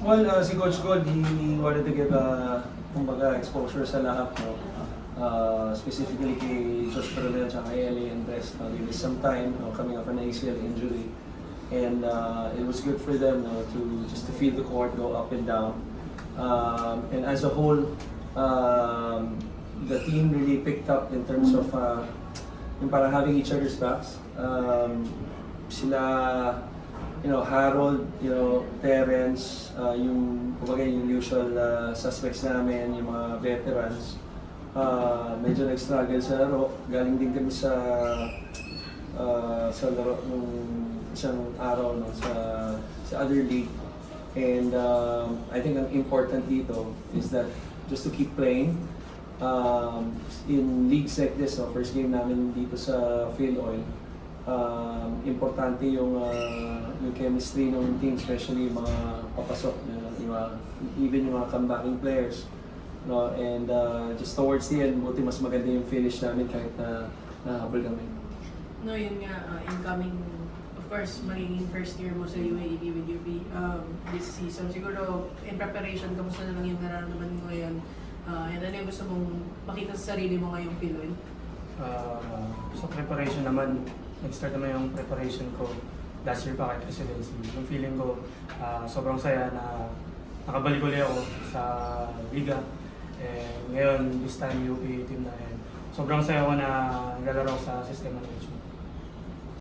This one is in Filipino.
Well, si Coach Gold, he wanted to give kumbaga exposure sa lahat, no? Specifically kay Josh Coronel at kay Ellie Andres. They missed some time, coming off an ACL injury. And it was good for them to just to feel the court go up and down. And as a whole, the team really picked up in terms of yung parang having each other's backs. Sila, Harold, Terence, yung kumbaga yung usual suspects namin, yung mga veterans. Medyo nag-struggle sa laro. Galing din kami sa laro nung isang araw sa other league. And I think ang important dito is that just to keep playing. In leagues like this, first game namin dito sa Phil Oil, importante yung chemistry ng team, especially yung mga papasok, even yung mga comebacking players. No? And just towards the end, buti mas maganda yung finish namin kahit na nahabol kami. No, yun nga, incoming, of course, magiging first year mo sa UAAP with UP this season. Siguro, in preparation, kamusta na lang yung nararamdaman mo ngayon? And ano yung gusto mong makita sa sarili mo ngayong Pinoy? Sa preparation naman, nag-start naman yung preparation ko last year pa kay Presidency. Yung feeling ko, sobrang saya na nakabalik ulit ako sa Liga. Ngayon, this time UP team na yan. Sobrang saya ko na naglalaro sa sistema ng Richmond.